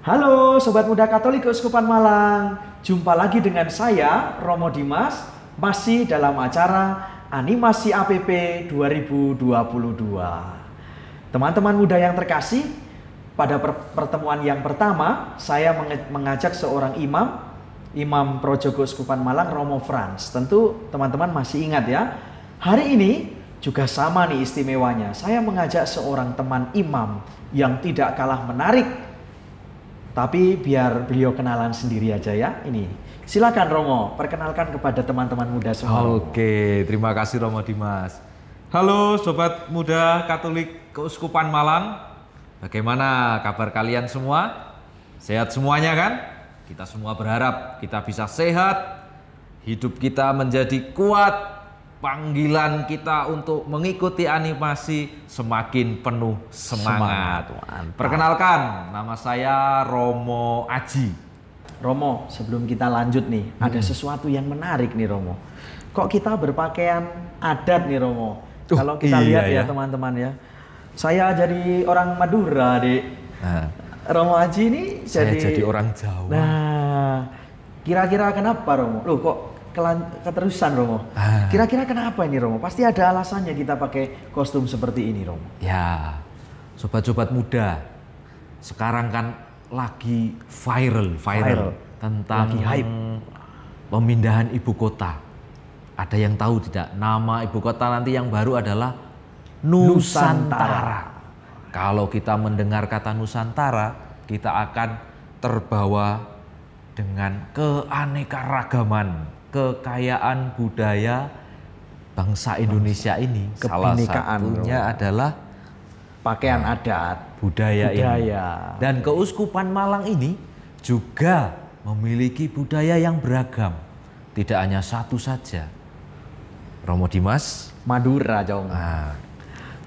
Halo Sobat Muda Katolik Keuskupan Malang, jumpa lagi dengan saya Romo Dimas, masih dalam acara Animasi APP 2022. Teman-teman muda yang terkasih, pada pertemuan yang pertama saya mengajak seorang Imam Projo Keuskupan Malang, Romo Frans. Tentu teman-teman masih ingat ya. Hari ini juga sama nih istimewanya, saya mengajak seorang teman imam yang tidak kalah menarik. Tapi biar beliau kenalan sendiri aja ya. Ini, silakan Romo, perkenalkan kepada teman-teman muda semua. Oke, terima kasih Romo Dimas. Halo Sobat Muda Katolik Keuskupan Malang. Bagaimana kabar kalian semua? Sehat semuanya kan? Kita semua berharap kita bisa sehat, hidup kita menjadi kuat, panggilan kita untuk mengikuti animasi semakin penuh semangat. Perkenalkan, nama saya Romo Aji. Romo, sebelum kita lanjut nih, ada sesuatu yang menarik nih Romo. Kok kita berpakaian adat nih Romo? Kalau kita lihat ya teman-teman ya. Saya jadi orang Madura, Dek. Nah, Romo Aji ini saya jadi orang Jawa. Nah, kira-kira kenapa Romo? Loh kok keterusan Romo. Kira-kira kenapa ini Romo? Pasti ada alasannya kita pakai kostum seperti ini Romo. Ya, sobat-sobat muda, sekarang kan lagi viral tentang lagi hype pemindahan ibu kota. Ada yang tahu tidak nama ibu kota nanti yang baru adalah Nusantara. Kalau kita mendengar kata Nusantara, kita akan terbawa dengan keanekaragaman, kekayaan budaya bangsa Indonesia ini. Salah satunya adalah pakaian adat, budaya ini. Dan Keuskupan Malang ini juga memiliki budaya yang beragam. Tidak hanya satu saja. Romo Dimas, Madura Jong.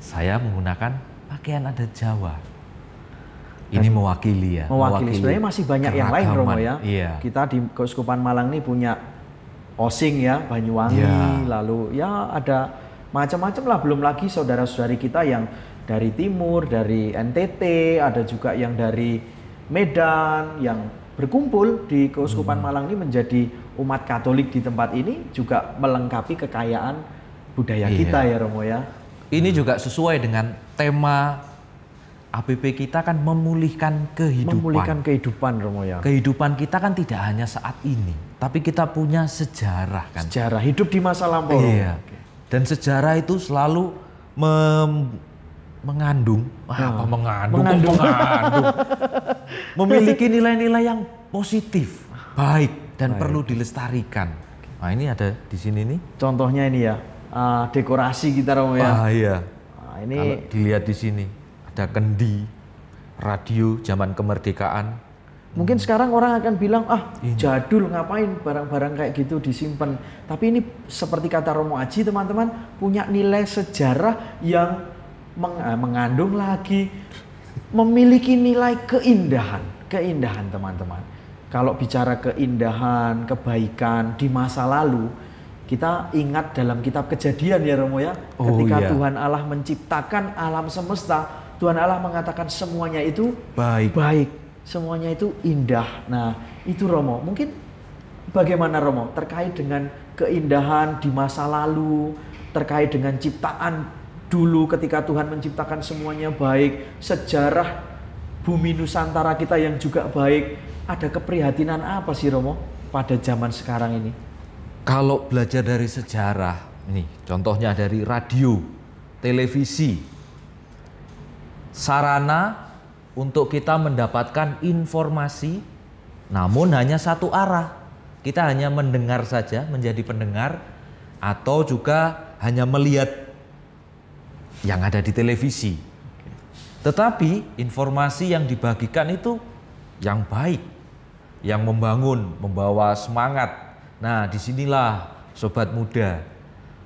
Saya menggunakan pakaian adat Jawa. Ini mewakili ya. Mewakili. Sebenarnya masih banyak yang lain Romo ya. Iya. Kita di Keuskupan Malang ini punya Osing ya, Banyuwangi, lalu ya ada macam-macam lah. Belum lagi saudara-saudari kita yang dari timur, dari NTT, ada juga yang dari Medan yang berkumpul di Keuskupan Malang ini menjadi umat Katolik di tempat ini, juga melengkapi kekayaan budaya kita ya Romo ya. Ini juga sesuai dengan tema APP kita kan memulihkan kehidupan. Memulihkan kehidupan Romo ya. Kehidupan kita kan tidak hanya saat ini, tapi kita punya sejarah kan. Sejarah hidup di masa lampau. Iya. Dan sejarah itu selalu mengandung, memiliki nilai-nilai yang positif, baik dan perlu dilestarikan. Nah ini ada di sini nih. Contohnya ini ya, dekorasi kita Romo ya. Iya. Nah, ini kalau dilihat di sini ada kendi, radio zaman kemerdekaan. Mungkin sekarang orang akan bilang, jadul, ngapain barang-barang kayak gitu disimpan. Tapi ini seperti kata Romo Aji teman-teman, punya nilai sejarah yang mengandung lagi, memiliki nilai keindahan teman-teman. Kalau bicara keindahan, kebaikan di masa lalu, kita ingat dalam kitab Kejadian ya Romo ya, ketika Tuhan Allah menciptakan alam semesta, Tuhan Allah mengatakan semuanya itu baik, semuanya itu indah. Nah itu Romo, mungkin bagaimana Romo terkait dengan keindahan di masa lalu, terkait dengan ciptaan dulu ketika Tuhan menciptakan semuanya baik, sejarah bumi Nusantara kita yang juga baik, ada keprihatinan apa sih Romo pada zaman sekarang ini? Kalau belajar dari sejarah, nih contohnya dari radio, televisi, sarana untuk kita mendapatkan informasi, namun hanya satu arah. Kita hanya mendengar saja, menjadi pendengar, atau juga hanya melihat yang ada di televisi. Tetapi informasi yang dibagikan itu yang baik, yang membangun, membawa semangat. Nah, disinilah sobat muda.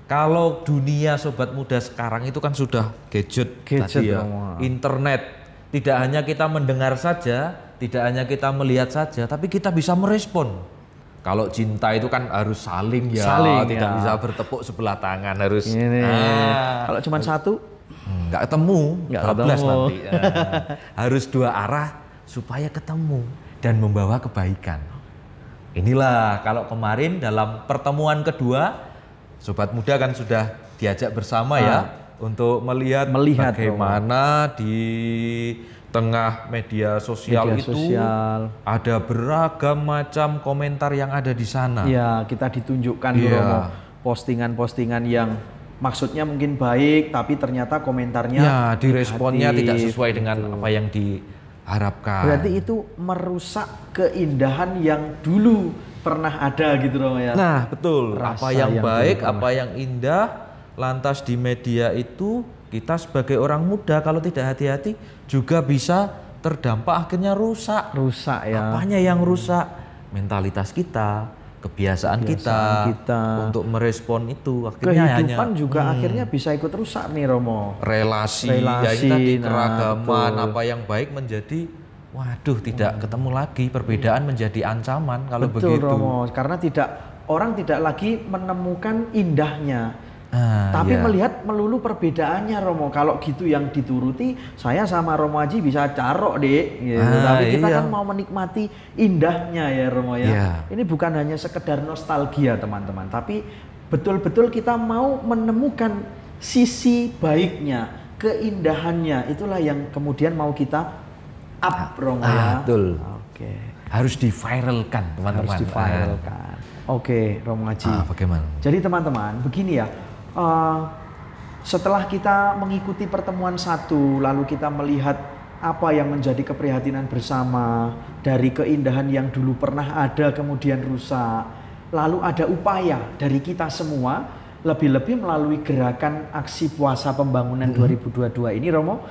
Kalau dunia sobat muda sekarang itu kan sudah gadget tadi ya, internet. Tidak hanya kita mendengar saja, tidak hanya kita melihat saja, tapi kita bisa merespon Kalau cinta itu kan harus saling ya, tidak bisa bertepuk sebelah tangan, harus. Kalau cuma satu, nggak ketemu, bablas nanti. Harus dua arah supaya ketemu dan membawa kebaikan. Inilah kalau kemarin dalam pertemuan kedua, Sobat Muda kan sudah diajak bersama ya untuk melihat bagaimana di tengah media sosial ada beragam macam komentar yang ada di sana. Ya, kita ditunjukkan Romo postingan-postingan yang maksudnya mungkin baik, tapi ternyata komentarnya diresponnya tidak sesuai dengan apa yang diharapkan. Berarti itu merusak keindahan yang dulu pernah ada gitu Romo ya. Nah, betul. Apa yang baik, apa yang indah, lantas di media itu kita sebagai orang muda kalau tidak hati-hati juga bisa terdampak akhirnya rusak. Rusak ya. Apanya yang rusak? Mentalitas kita, kebiasaan kita untuk merespon itu. Akhirnya kehidupan juga akhirnya bisa ikut rusak nih Romo. Relasi ya tadi, keragaman apa yang baik menjadi waduh tidak ketemu lagi, perbedaan menjadi ancaman kalau begitu. Betul Romo, karena orang tidak lagi menemukan indahnya. Tapi melihat melulu perbedaannya Romo. Kalau gitu yang dituruti, saya sama Romo Aji bisa carok deh gitu. Tapi kita kan mau menikmati indahnya ya Romo ya. Ini bukan hanya sekedar nostalgia teman-teman, tapi betul-betul kita mau menemukan sisi baiknya, keindahannya. Itulah yang kemudian mau kita up Romo ya. Betul. Harus diviralkan teman-teman. Harus diviralkan. Oke Romo Aji. Bagaimana? Jadi teman-teman begini ya. Setelah kita mengikuti pertemuan satu, lalu kita melihat apa yang menjadi keprihatinan bersama dari keindahan yang dulu pernah ada kemudian rusak, lalu ada upaya dari kita semua, lebih-lebih melalui gerakan aksi puasa pembangunan 2022 ini Romo,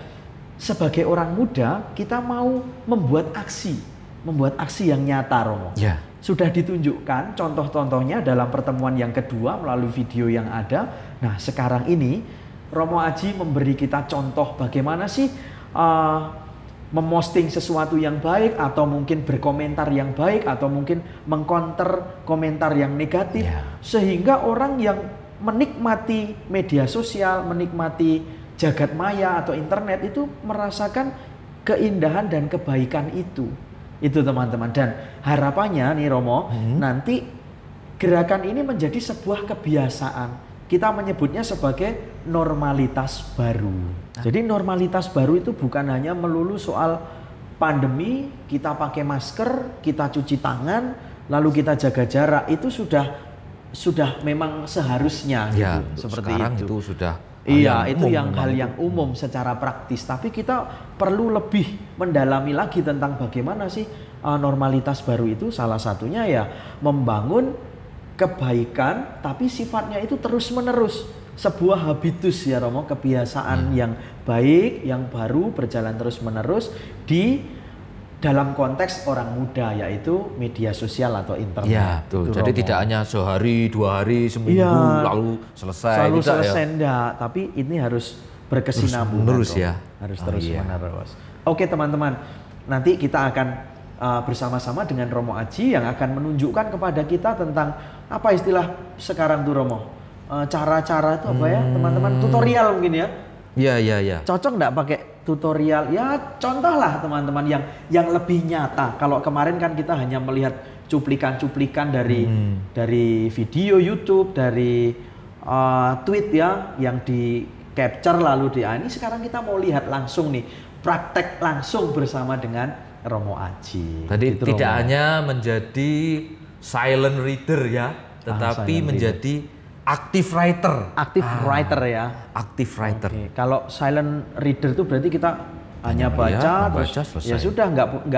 sebagai orang muda kita mau membuat aksi yang nyata Romo. Sudah ditunjukkan contoh-contohnya dalam pertemuan yang kedua melalui video yang ada. Nah sekarang ini Romo Aji memberi kita contoh bagaimana sih memosting sesuatu yang baik, atau mungkin berkomentar yang baik, atau mungkin mengcounter komentar yang negatif, sehingga orang yang menikmati media sosial, menikmati jagat maya atau internet itu merasakan keindahan dan kebaikan itu teman-teman. Dan harapannya nih Romo, nanti gerakan ini menjadi sebuah kebiasaan. Kita menyebutnya sebagai normalitas baru. Jadi normalitas baru itu bukan hanya melulu soal pandemi, kita pakai masker, kita cuci tangan, lalu kita jaga jarak. Itu sudah memang seharusnya gitu, seperti sekarang itu sudah itu hal yang umum secara praktis. Tapi kita perlu lebih mendalami lagi tentang bagaimana sih normalitas baru itu. Salah satunya ya membangun kebaikan, tapi sifatnya itu terus menerus. Sebuah habitus ya Romo, kebiasaan yang baik, yang baru, berjalan terus menerus di dalam konteks orang muda, yaitu media sosial atau internet. Ya, betul. Jadi Romo, tidak hanya sehari, 2 hari, seminggu lalu selesai. Selalu selesai enggak, tapi ini harus berkesinambungan. Harus terus menerus. Oke teman-teman, nanti kita akan bersama-sama dengan Romo Aji yang akan menunjukkan kepada kita tentang apa istilah sekarang tuh Romo. Cara-cara itu apa ya teman-teman? Tutorial mungkin ya? Iya. Cocok nggak pakai tutorial? Ya contoh lah teman-teman yang lebih nyata. Kalau kemarin kan kita hanya melihat cuplikan-cuplikan dari video YouTube, dari tweet ya yang di capture lalu ini sekarang kita mau lihat langsung nih, praktek langsung bersama dengan Romo Aji. Tadi gitu, tidak hanya menjadi silent reader ya, tetapi menjadi active writer. Writer ya. Active writer. Kalau silent reader itu berarti kita hanya baca terus ya sudah,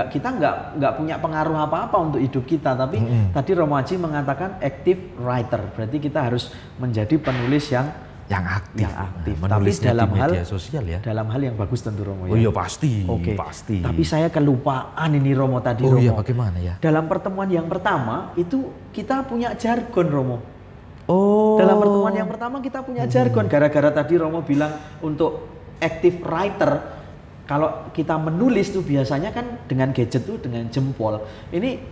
kita nggak punya pengaruh apa-apa untuk hidup kita. Tapi tadi Romo Aji mengatakan active writer, berarti kita harus menjadi penulis yang aktif. Tapi dalam media sosial ya. Dalam hal yang bagus tentu Romo ya. Oh iya pasti. Pasti. Tapi saya kelupaan ini Romo tadi. Oh Romo. iya bagaimana ya? Dalam pertemuan yang pertama itu kita punya jargon Romo. Oh. Dalam pertemuan yang pertama kita punya jargon. Gara-gara tadi Romo bilang untuk active writer, kalau kita menulis tuh biasanya kan dengan gadget tuh dengan jempol. Ini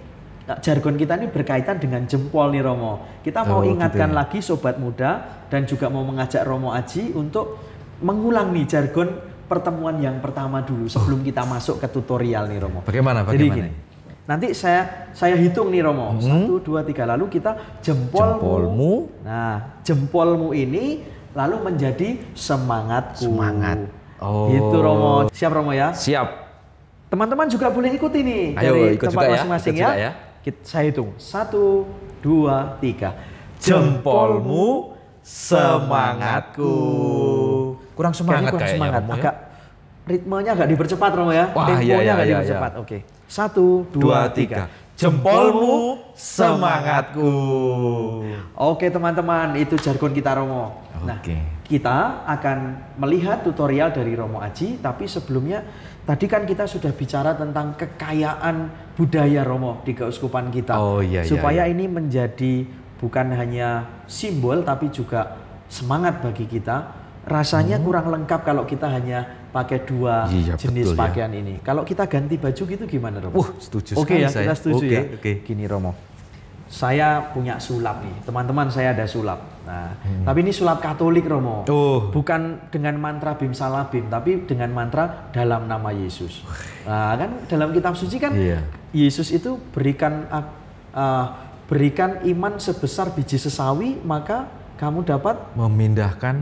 jargon kita ini berkaitan dengan jempol nih Romo. Kita mau ingatkan lagi sobat muda dan juga mau mengajak Romo Aji untuk mengulang nih jargon pertemuan yang pertama dulu sebelum kita masuk ke tutorial nih Romo. Bagaimana? Jadi gini, nanti saya hitung nih Romo. 1, 2, 3 lalu kita jempolmu. Nah, jempolmu ini lalu menjadi semangatku. Semangat. Gitu Romo. Siap Romo ya? Siap. Teman-teman juga boleh ikut ini. Ayo, dari ikut tempat juga masing-masing ya. Saya hitung. 1, 2, 3. Jempolmu semangatku. Kurang semangat kurang kayaknya semangat. Romo, ya? Agak ritmenya agak dipercepat Romo ya. Wah, Temponya agak iya. dipercepat. Oke. 1, 2, 3. Jempolmu semangatku. Oke teman-teman, itu jargon kita Romo. Nah, kita akan melihat tutorial dari Romo Aji, tapi sebelumnya tadi kan kita sudah bicara tentang kekayaan budaya Romo di keuskupan kita. Supaya ini menjadi bukan hanya simbol tapi juga semangat bagi kita. Rasanya kurang lengkap kalau kita hanya pakai 2 jenis pakaian ini. Kalau kita ganti baju gitu gimana Romo? Setuju sekali saya. Kita setuju ya. Gini Romo, saya punya sulap nih. Teman-teman saya ada sulap. Nah, tapi ini sulap Katolik Romo. Bukan dengan mantra Bim Salabim, tapi dengan mantra dalam nama Yesus. Nah, kan dalam kitab suci kan Yesus itu berikan iman sebesar biji sesawi, maka kamu dapat memindahkan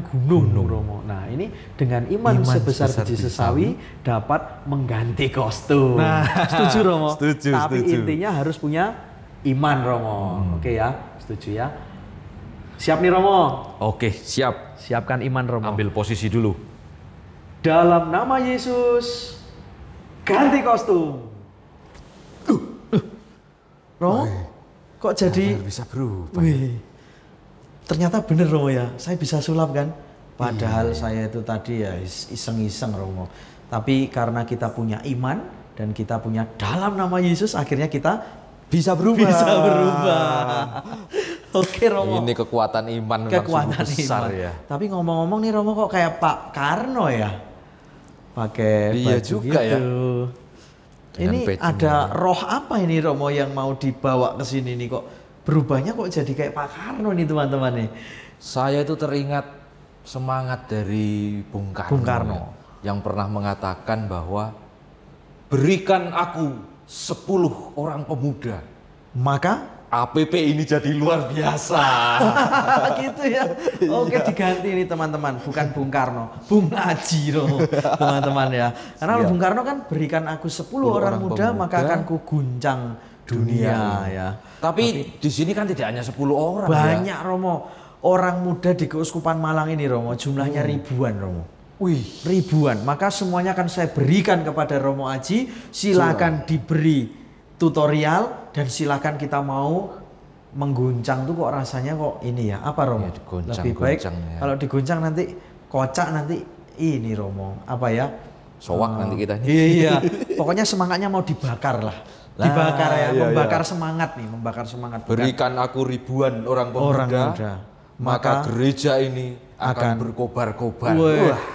gunung. Romo. Nah, ini dengan iman sebesar biji sesawi dapat mengganti kostum. Nah, setuju Romo? Tapi intinya harus punya iman Romo. Oke ya, setuju ya. Siap nih Romo? Oke, siap. Siapkan iman Romo. Ambil posisi dulu. Dalam nama Yesus, ganti kostum. Romo, kok jadi bisa berubah? Ternyata bener Romo ya, saya bisa sulap kan. Padahal saya itu tadi ya iseng-iseng Romo. Tapi karena kita punya iman dan kita punya dalam nama Yesus, akhirnya kita bisa berubah. Oke Romo. Ini kekuatan iman. Kekuatan besar iman. Ya. Tapi ngomong-ngomong nih Romo, kok kayak Pak Karno ya? Pakai baju juga gitu. Ya. Ini ada roh apa ini Romo yang mau dibawa ke sini nih kok? Berubahnya kok jadi kayak Pak Karno nih teman-teman nih. Saya itu teringat semangat dari Bung Karno. Yang pernah mengatakan bahwa berikan aku 10 orang pemuda. Maka APP ini jadi luar biasa. Gitu ya. Oke, diganti nih teman-teman, bukan Bung Karno, Bung Aji Romo, teman-teman ya. Karena Bung Karno kan berikan aku 10 orang muda maka akan ku guncang dunia ya. Tapi di sini kan tidak hanya 10 orang. Banyak ya. Romo. Orang muda di Keuskupan Malang ini Romo, jumlahnya ribuan Romo. Ribuan. Maka semuanya akan saya berikan kepada Romo Aji. Silakan diberi tutorial dan silakan kita mau mengguncang tuh kok rasanya kok ini ya. Apa Romo? Lebih baik ya. Kalau diguncang nanti kocak nanti ini Romo. Apa ya? Sowak nanti kita. Iya. Pokoknya semangatnya mau dibakar lah. Dibakar ya, membakar semangat nih, membakar semangat. Berikan aku ribuan orang pemuda, maka gereja ini akan berkobar-kobar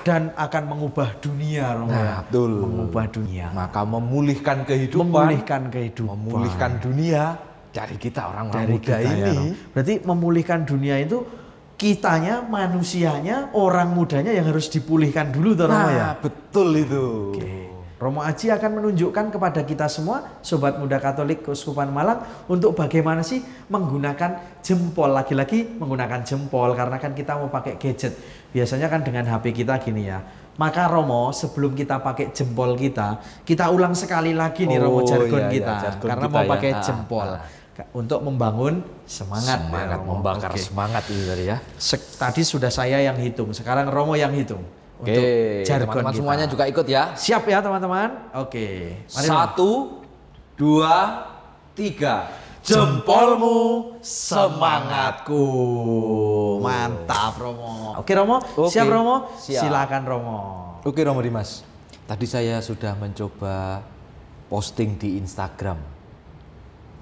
dan akan mengubah dunia, betul. Mengubah dunia. Maka memulihkan kehidupan, memulihkan dunia dari kita orang-orang muda ini. Berarti memulihkan dunia itu kitanya, manusianya, orang mudanya yang harus dipulihkan dulu, Romo ya. Betul itu. Romo Aji akan menunjukkan kepada kita semua, Sobat Muda Katolik Keuskupan Malang, untuk bagaimana sih menggunakan jempol. Lagi-lagi menggunakan jempol, karena kan kita mau pakai gadget. Biasanya kan dengan HP kita gini ya. Maka Romo, sebelum kita pakai jempol kita ulang sekali lagi nih Romo jargon kita. Karena mau pakai jempol. Untuk membangun semangat ya, membakar semangat itu tadi ya. Tadi sudah saya yang hitung, sekarang Romo yang hitung. Oke, teman-teman semuanya juga ikut ya. Siap ya teman-teman? Oke. 1, 2, 3. Jempolmu semangatku. Mantap Romo. Oke Romo, siap Romo? Silakan Romo. Oke Romo Dimas. Tadi saya sudah mencoba posting di Instagram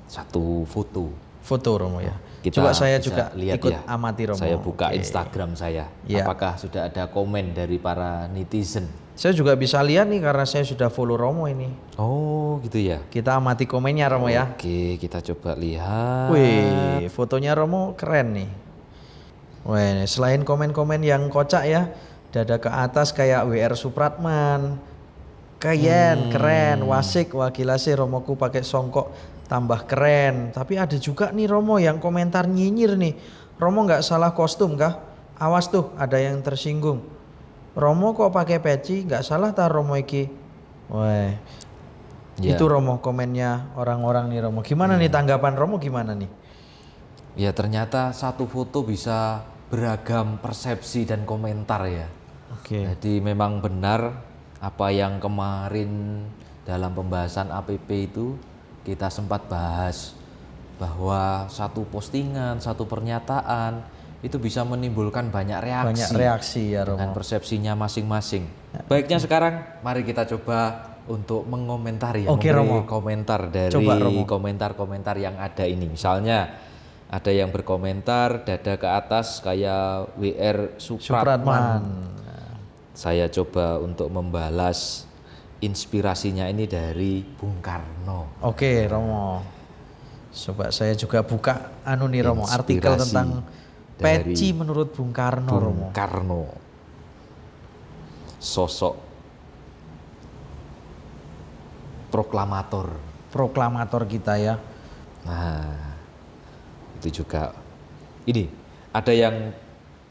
satu foto. Foto Romo ya. Kita Coba saya bisa juga lihat ikut ya. amati Romo. Saya buka Oke. Instagram saya. Ya. Apakah sudah ada komen dari para netizen? Saya juga bisa lihat nih karena saya sudah follow Romo ini. Oh, gitu ya. Kita amati komennya Romo ya. Oke, kita coba lihat. Wih, fotonya Romo keren nih. Wih, selain komen-komen yang kocak ya, dada ke atas kayak WR Supratman. Keren, wasik, wah gila sih Romoku pakai songkok tambah keren. Tapi ada juga nih Romo yang komentar nyinyir nih. Romo nggak salah kostum kah? Awas tuh, ada yang tersinggung. Romo kok pakai peci? Nggak salah tar Romo iki. Wah, Ya. itu Romo komennya orang-orang nih Romo. Gimana nih tanggapan Romo gimana nih? Ya, ternyata satu foto bisa beragam persepsi dan komentar ya. Oke. Jadi memang benar apa yang kemarin dalam pembahasan APP itu kita sempat bahas bahwa satu postingan, satu pernyataan itu bisa menimbulkan banyak reaksi. Banyak reaksi ya dengan Romo. persepsinya masing-masing. Baiknya sekarang mari kita coba untuk mengomentari ya, Oke, memberi Romo. komentar dari Coba, Romo. komentar-komentar yang ada ini. Misalnya ada yang berkomentar dada ke atas kayak WR Supratman. Saya coba untuk membalas inspirasinya ini dari Bung Karno. Oke Romo. Coba saya juga buka anu nih Romo, artikel Inspirasi tentang dari peci menurut Bung Karno Romo. Bung Karno. Sosok proklamator. Proklamator kita ya. Nah, itu juga. Ini ada yang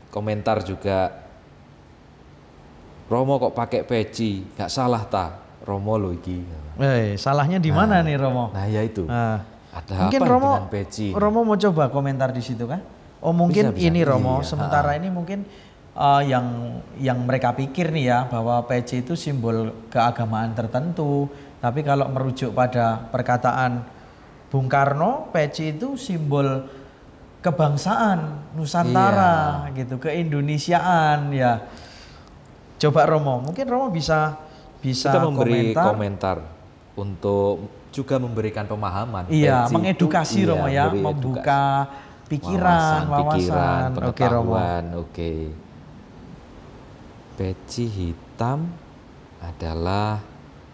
komentar juga, Romo kok pakai peci, nggak salah ta? Romo lo iki. Salahnya di mana nih Romo? Nah, ya itu. Nah, Ada mungkin apa Romo, dengan peci? Romo mau coba komentar di situ kan? Oh mungkin Bisa. ini Romo. Iya, Sementara ini mungkin yang mereka pikir nih ya bahwa peci itu simbol keagamaan tertentu. Tapi kalau merujuk pada perkataan Bung Karno, peci itu simbol kebangsaan Nusantara gitu, keindonesiaan ya. Coba Romo, mungkin Romo bisa Kita memberi komentar untuk juga memberikan pemahaman. Iya, Peci mengedukasi itu, Romo iya, ya, memberi membuka pikiran, wawasan. Oke Romo. pengetahuan. Oke. Peci hitam adalah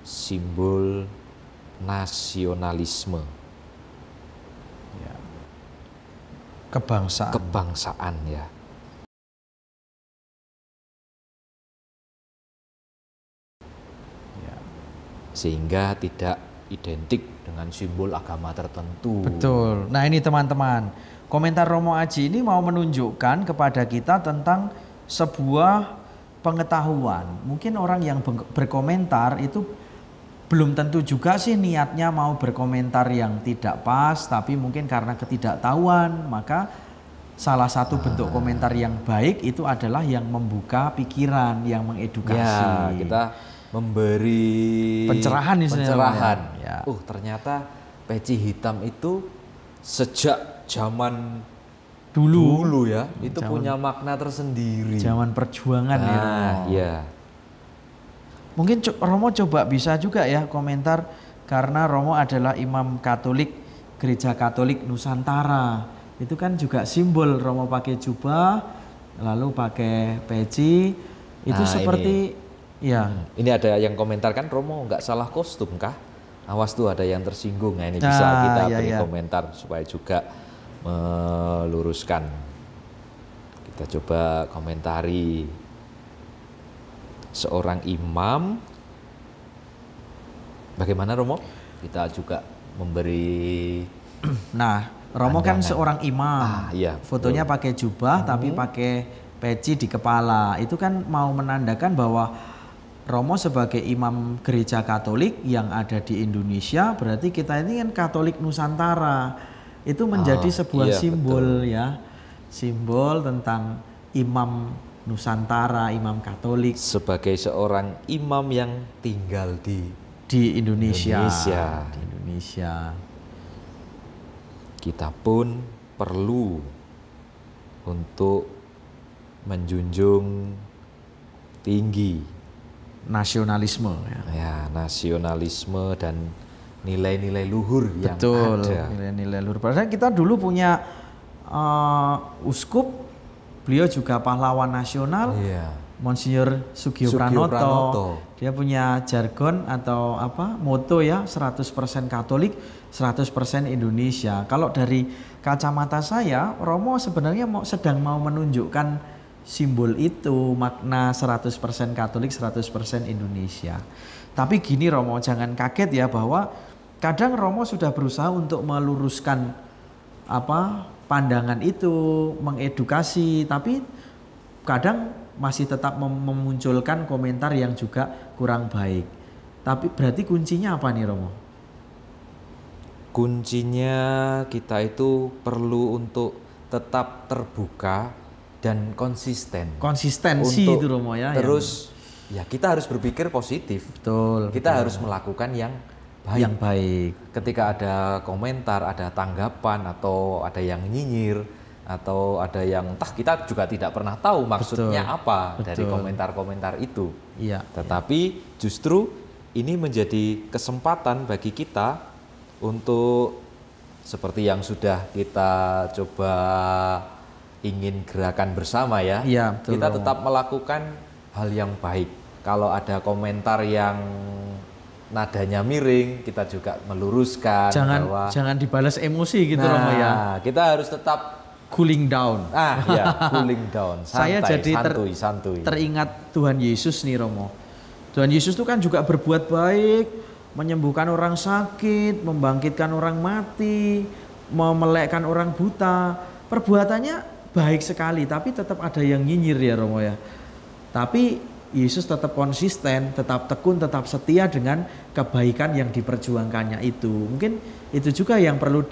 simbol nasionalisme, Kebangsaan. kebangsaan ya. Sehingga tidak identik dengan simbol agama tertentu. Betul. Nah ini teman-teman, komentar Romo Aji ini mau menunjukkan kepada kita tentang sebuah pengetahuan. Mungkin orang yang berkomentar itu belum tentu juga sih niatnya mau berkomentar yang tidak pas, tapi mungkin karena ketidaktahuan, maka salah satu bentuk komentar yang baik itu adalah yang membuka pikiran, yang mengedukasi. Ya, kita memberi Pencerahan istilahnya, pencerahan. ya. Ternyata peci hitam itu sejak zaman Dulu dulu ya, itu punya makna tersendiri. zaman perjuangan ya. Nah, iya. Mungkin Romo coba bisa juga ya komentar, karena Romo adalah imam Katolik Gereja Katolik Nusantara. Itu kan juga simbol Romo pakai jubah, lalu pakai peci. Itu Nah, seperti ya. Ini ada yang komentar kan, Romo nggak salah kostum kah? Awas tuh ada yang tersinggung. Nah, ini bisa Nah, kita iya, beri iya. komentar supaya juga meluruskan. Kita coba komentari seorang imam. Bagaimana Romo? Kita juga memberi. Nah, Romo kan Pandangan. seorang imam. Iya, Fotonya pakai jubah tapi pakai peci di kepala. Itu kan mau menandakan bahwa Romo sebagai imam gereja Katolik yang ada di Indonesia, berarti kita ini kan Katolik Nusantara. Itu menjadi sebuah iya, simbol ya. Simbol tentang imam Nusantara, imam Katolik Sebagai seorang imam yang tinggal di Indonesia. Indonesia. Di Indonesia. Kita pun perlu untuk menjunjung tinggi Nasionalisme ya. ya nasionalisme dan nilai-nilai luhur yang Betul, ada. nilai-nilai luhur. Padahal kita dulu punya uskup, beliau juga pahlawan nasional. Iya. Monsinyur Sugio Pranoto. Dia punya jargon atau moto ya, 100% Katolik, 100% Indonesia. Kalau dari kacamata saya, Romo sebenarnya sedang mau menunjukkan simbol itu, makna 100% Katolik, 100% Indonesia. Tapi gini Romo, jangan kaget ya bahwa kadang Romo sudah berusaha untuk meluruskan pandangan itu, mengedukasi, tapi kadang masih tetap memunculkan komentar yang juga kurang baik. Tapi berarti kuncinya apa nih Romo? Kuncinya kita itu perlu untuk tetap terbuka dan konsisten. Konsistensi itu Romo ya. Terus ya kita harus berpikir positif. Betul. Kita harus melakukan yang baik. Yang baik. Ketika ada komentar, ada tanggapan atau ada yang nyinyir atau ada yang entah, kita juga tidak pernah tahu maksudnya apa dari komentar-komentar itu. Iya. Tetapi justru ini menjadi kesempatan bagi kita untuk seperti yang sudah kita coba ingin gerakan bersama ya. Iya, betul. Kita tetap melakukan hal yang baik. Kalau ada komentar yang nadanya miring, kita juga meluruskan. Jangan dibalas emosi gitu Romo ya. Kita harus tetap cooling down. Cooling down. Santai, Saya jadi santuy. Teringat Tuhan Yesus nih Romo. Tuhan Yesus itu kan juga berbuat baik, menyembuhkan orang sakit, membangkitkan orang mati, memelekkan orang buta. Perbuatannya baik sekali, tapi tetap ada yang nyinyir ya Romo ya. Tapi Yesus tetap konsisten, tetap tekun, tetap setia dengan kebaikan yang diperjuangkannya itu. Mungkin itu juga yang perlu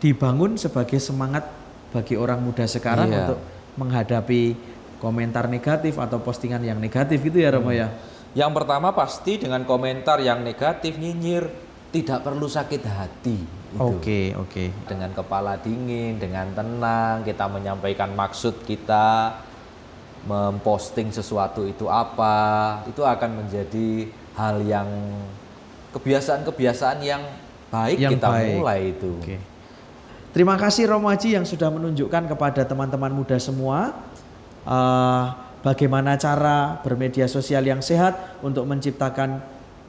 dibangun sebagai semangat bagi orang muda sekarang untuk menghadapi komentar negatif atau postingan yang negatif gitu ya Romo ya. Yang pertama pasti dengan komentar yang negatif, nyinyir, tidak perlu sakit hati. Oke. Dengan kepala dingin, dengan tenang, kita menyampaikan maksud kita, memposting sesuatu itu apa, itu akan menjadi hal yang kebiasaan-kebiasaan yang baik yang kita mulai itu. Terima kasih Romo Haji yang sudah menunjukkan kepada teman-teman muda semua bagaimana cara bermedia sosial yang sehat untuk menciptakan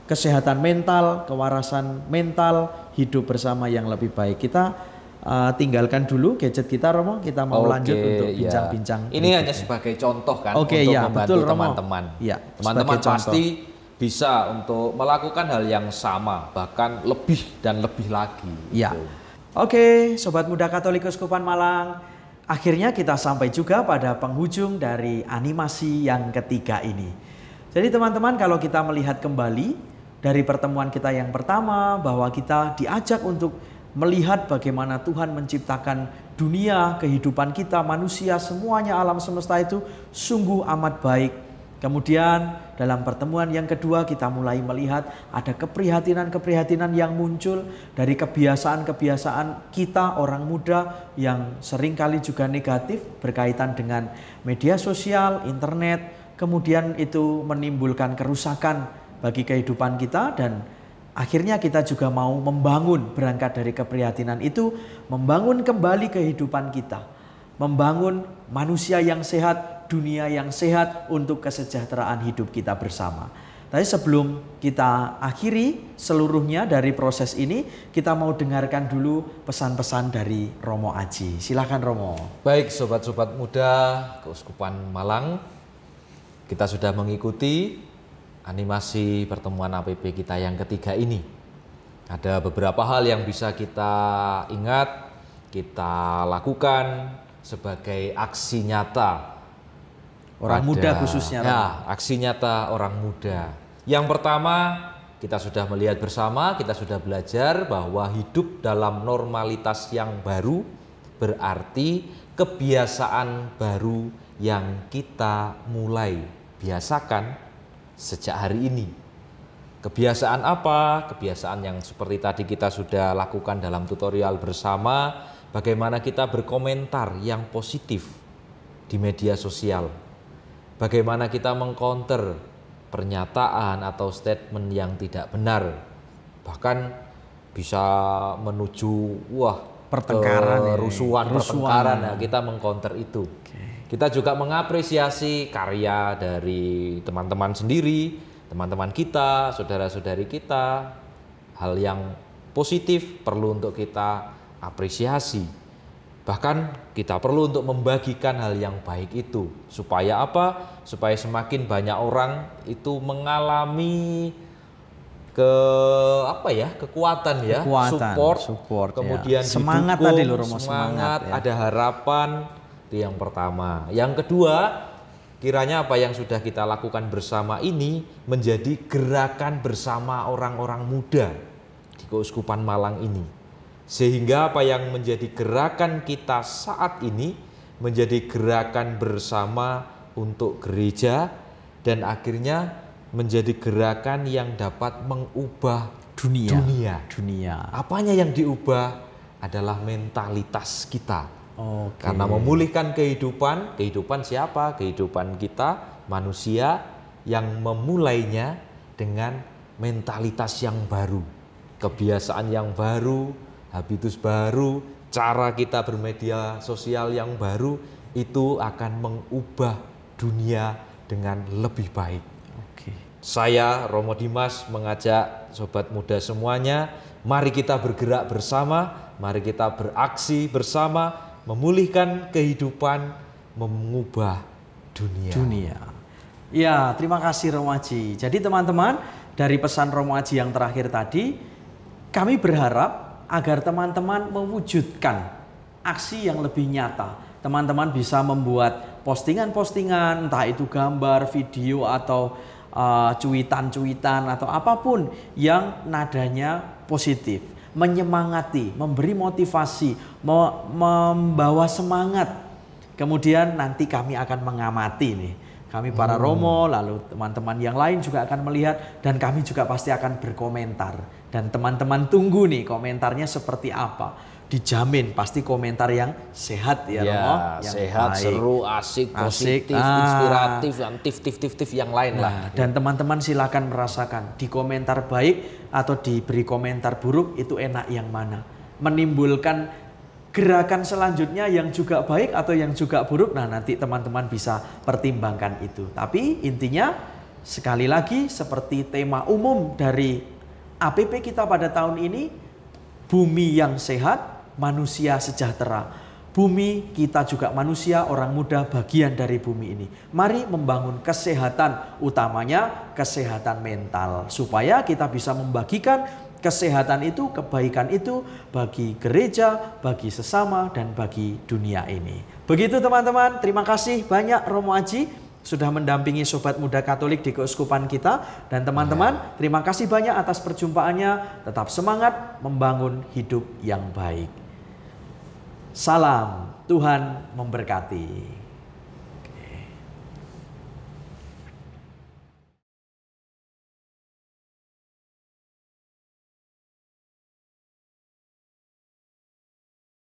kesehatan mental, kewarasan mental, hidup bersama yang lebih baik. Kita tinggalkan dulu gadget kita Romo, kita mau lanjut untuk bincang-bincang. Ini hanya sebagai contoh kan untuk membantu teman-teman. Teman-teman pasti bisa untuk melakukan hal yang sama, bahkan lebih dan lebih lagi. Gitu. Oke, Sobat Muda Katolik Keuskupan Malang, akhirnya kita sampai juga pada penghujung dari animasi yang ketiga ini. Jadi teman-teman, kalau kita melihat kembali dari pertemuan kita yang pertama, bahwa kita diajak untuk melihat bagaimana Tuhan menciptakan dunia, kehidupan kita, manusia, semuanya alam semesta itu sungguh amat baik. Kemudian dalam pertemuan yang kedua kita mulai melihat ada keprihatinan-keprihatinan yang muncul dari kebiasaan-kebiasaan kita orang muda yang seringkali juga negatif berkaitan dengan media sosial, internet. Kemudian itu menimbulkan kerusakan bagi kehidupan kita dan akhirnya kita juga mau membangun berangkat dari keprihatinan itu, membangun kembali kehidupan kita, membangun manusia yang sehat, dunia yang sehat untuk kesejahteraan hidup kita bersama. Tapi sebelum kita akhiri seluruhnya dari proses ini, kita mau dengarkan dulu pesan-pesan dari Romo Aji. Silakan Romo. Baik sobat-sobat muda Keuskupan Malang, kita sudah mengikuti animasi pertemuan APP kita yang ketiga ini. Ada beberapa hal yang bisa kita ingat, kita lakukan sebagai aksi nyata orang muda khususnya. Ya, aksi nyata orang muda. Yang pertama, kita sudah melihat bersama, kita sudah belajar bahwa hidup dalam normalitas yang baru berarti kebiasaan baru yang kita mulai biasakan sejak hari ini. Kebiasaan apa? Kebiasaan yang seperti tadi kita sudah lakukan dalam tutorial bersama, bagaimana kita berkomentar yang positif di media sosial. Bagaimana kita mengcounter pernyataan atau statement yang tidak benar. Bahkan bisa menuju pertengkaran, pertengkaran. Nah, kita mengcounter itu. Kita juga mengapresiasi karya dari teman-teman sendiri, teman-teman kita, saudara-saudari kita. Hal yang positif perlu untuk kita apresiasi. Bahkan kita perlu untuk membagikan hal yang baik itu. Supaya apa? Supaya semakin banyak orang itu mengalami kekuatan ya, support, kemudian semangat didukung, tadi loh Romo, semangat ya. Ada harapan, itu yang pertama. Yang kedua, kiranya apa yang sudah kita lakukan bersama ini menjadi gerakan bersama orang-orang muda di Keuskupan Malang ini, sehingga apa yang menjadi gerakan kita saat ini menjadi gerakan bersama untuk gereja, dan akhirnya menjadi gerakan yang dapat mengubah dunia. Apanya yang diubah adalah mentalitas kita. Karena memulihkan kehidupan siapa? Kehidupan kita, manusia, yang memulainya dengan mentalitas yang baru, kebiasaan yang baru, habitus baru, cara kita bermedia sosial yang baru, itu akan mengubah dunia dengan lebih baik. Saya, Romo Dimas, mengajak sobat muda semuanya, mari kita bergerak bersama, mari kita beraksi bersama, memulihkan kehidupan, mengubah dunia. Ya, terima kasih Romo Aji. Jadi teman-teman, dari pesan Romo Aji yang terakhir tadi, kami berharap agar teman-teman mewujudkan aksi yang lebih nyata. Teman-teman bisa membuat postingan-postingan, entah itu gambar, video, atau cuitan-cuitan atau apapun yang nadanya positif, menyemangati, memberi motivasi, membawa semangat. Kemudian nanti kami akan mengamati nih. Kami para Romo, lalu teman-teman yang lain juga akan melihat, dan kami juga pasti akan berkomentar. Dan teman-teman tunggu nih komentarnya seperti apa. Dijamin pasti komentar yang sehat ya Romo, yang sehat, baik, seru, asik, positif, inspiratif, dan tif yang lain lah. Dan teman-teman silakan merasakan di komentar baik atau diberi komentar buruk itu enak yang mana. Menimbulkan gerakan selanjutnya yang juga baik atau yang juga buruk. Nah, nanti teman-teman bisa pertimbangkan itu. Tapi intinya sekali lagi seperti tema umum dari APP kita pada tahun ini, bumi yang sehat, manusia sejahtera. Bumi kita juga manusia, orang muda bagian dari bumi ini. Mari membangun kesehatan, utamanya kesehatan mental, supaya kita bisa membagikan kesehatan itu, kebaikan itu bagi gereja, bagi sesama, dan bagi dunia ini. Begitu teman-teman, terima kasih banyak Romo Aji sudah mendampingi Sobat Muda Katolik di keuskupan kita. Dan teman-teman, terima kasih banyak atas perjumpaannya. Tetap semangat membangun hidup yang baik. Salam, Tuhan memberkati.